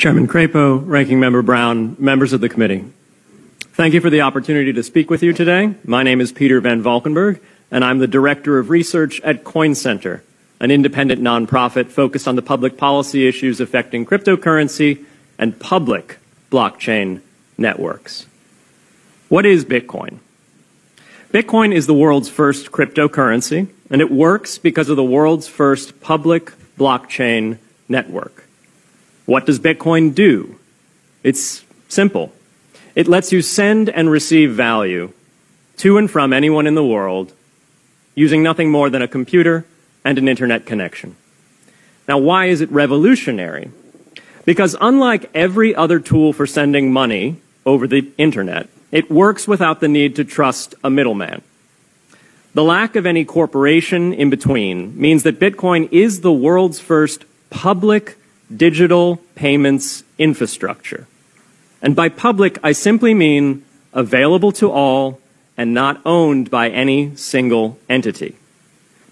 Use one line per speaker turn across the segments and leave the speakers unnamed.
Chairman Crapo, Ranking Member Brown, members of the committee. Thank you for the opportunity to speak with you today. My name is Peter Van Valkenburg, and I'm the Director of Research at Coin Center, an independent nonprofit focused on the public policy issues affecting cryptocurrency and public blockchain networks. What is Bitcoin? Bitcoin is the world's first cryptocurrency, and it works because of the world's first public blockchain network. What does Bitcoin do? It's simple. It lets you send and receive value to and from anyone in the world using nothing more than a computer and an internet connection. Now, why is it revolutionary? Because unlike every other tool for sending money over the internet, it works without the need to trust a middleman. The lack of any corporation in between means that Bitcoin is the world's first public digital payments infrastructure. And by public, I simply mean available to all and not owned by any single entity.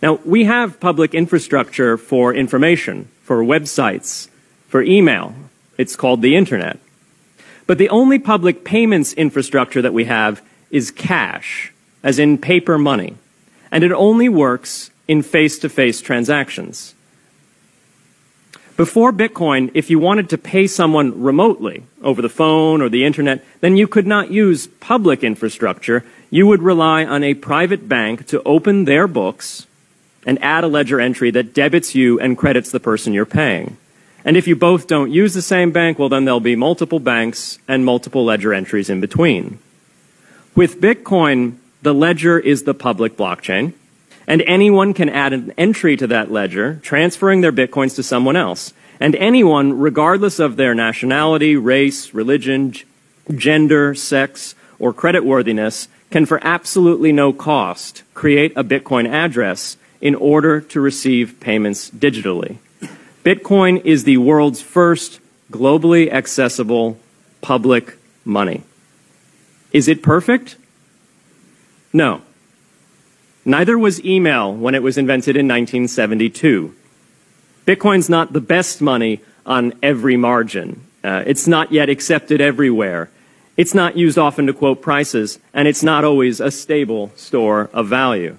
Now, we have public infrastructure for information, for websites, for email. It's called the internet. But the only public payments infrastructure that we have is cash, as in paper money. And it only works in face-to-face transactions. Before Bitcoin, if you wanted to pay someone remotely over the phone or the internet, then you could not use public infrastructure. You would rely on a private bank to open their books and add a ledger entry that debits you and credits the person you're paying. And if you both don't use the same bank, well, then there'll be multiple banks and multiple ledger entries in between. With Bitcoin, the ledger is the public blockchain, and anyone can add an entry to that ledger, transferring their Bitcoins to someone else. And anyone, regardless of their nationality, race, religion, gender, sex, or creditworthiness, can for absolutely no cost create a Bitcoin address in order to receive payments digitally. Bitcoin is the world's first globally accessible public money. Is it perfect? No. Neither was email when it was invented in 1972. Bitcoin's not the best money on every margin. It's not yet accepted everywhere. It's not used often to quote prices, and it's not always a stable store of value.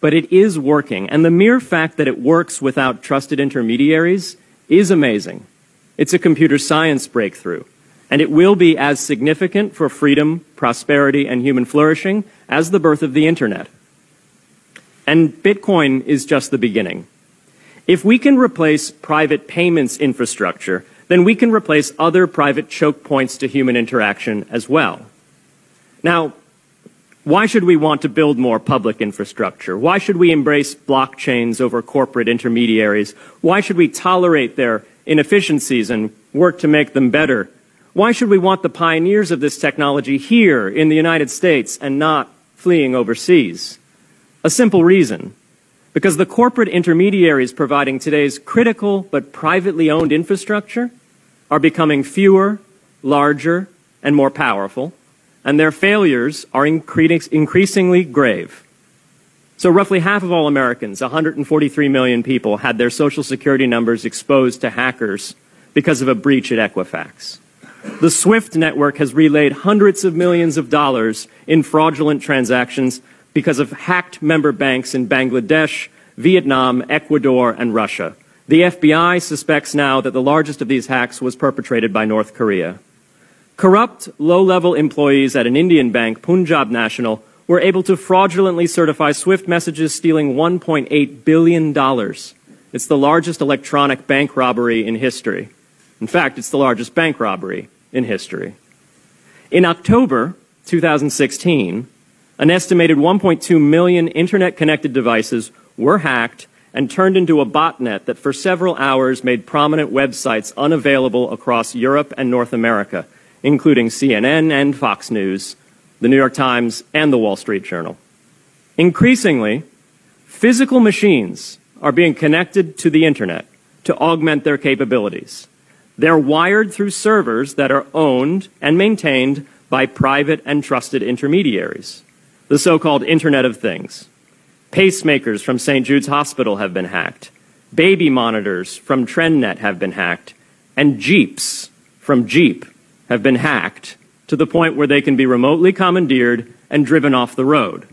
But it is working, and the mere fact that it works without trusted intermediaries is amazing. It's a computer science breakthrough, and it will be as significant for freedom, prosperity, and human flourishing as the birth of the internet. And Bitcoin is just the beginning. If we can replace private payments infrastructure, then we can replace other private choke points to human interaction as well. Now, why should we want to build more public infrastructure? Why should we embrace blockchains over corporate intermediaries? Why should we tolerate their inefficiencies and work to make them better? Why should we want the pioneers of this technology here in the United States and not fleeing overseas? A simple reason. Because the corporate intermediaries providing today's critical but privately owned infrastructure are becoming fewer, larger, and more powerful, and their failures are increasingly grave. So roughly half of all Americans, 143 million people, had their Social Security numbers exposed to hackers because of a breach at Equifax. The SWIFT network has relayed hundreds of millions of dollars in fraudulent transactions because of hacked member banks in Bangladesh, Vietnam, Ecuador, and Russia. The FBI suspects now that the largest of these hacks was perpetrated by North Korea. Corrupt, low-level employees at an Indian bank, Punjab National, were able to fraudulently certify SWIFT messages, stealing $1.8 billion. It's the largest electronic bank robbery in history. In fact, it's the largest bank robbery in history. In October 2016, an estimated 1.2 million internet-connected devices were hacked and turned into a botnet that for several hours made prominent websites unavailable across Europe and North America, including CNN and Fox News, the New York Times, and the Wall Street Journal. Increasingly, physical machines are being connected to the internet to augment their capabilities. They're wired through servers that are owned and maintained by private and trusted intermediaries, the so-called Internet of Things. Pacemakers from St. Jude's Hospital have been hacked. Baby monitors from TrendNet have been hacked. And Jeeps from Jeep have been hacked to the point where they can be remotely commandeered and driven off the road.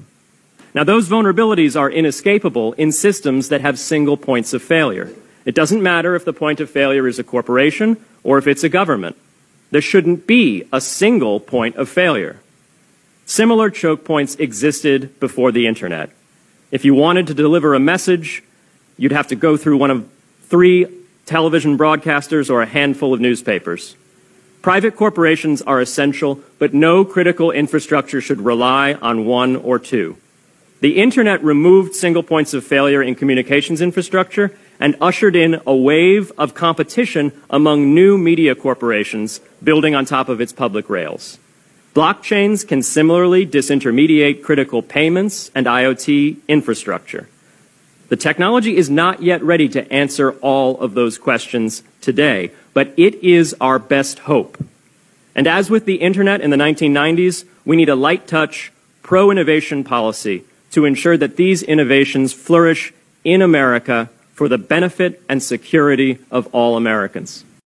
Now, those vulnerabilities are inescapable in systems that have single points of failure. It doesn't matter if the point of failure is a corporation or if it's a government. There shouldn't be a single point of failure. Similar choke points existed before the internet. If you wanted to deliver a message, you'd have to go through one of 3 television broadcasters or a handful of newspapers. Private corporations are essential, but no critical infrastructure should rely on 1 or 2. The internet removed single points of failure in communications infrastructure and ushered in a wave of competition among new media corporations building on top of its public rails. Blockchains can similarly disintermediate critical payments and IoT infrastructure. The technology is not yet ready to answer all of those questions today, but it is our best hope. And as with the internet in the 1990s, we need a light-touch, pro-innovation policy to ensure that these innovations flourish in America for the benefit and security of all Americans.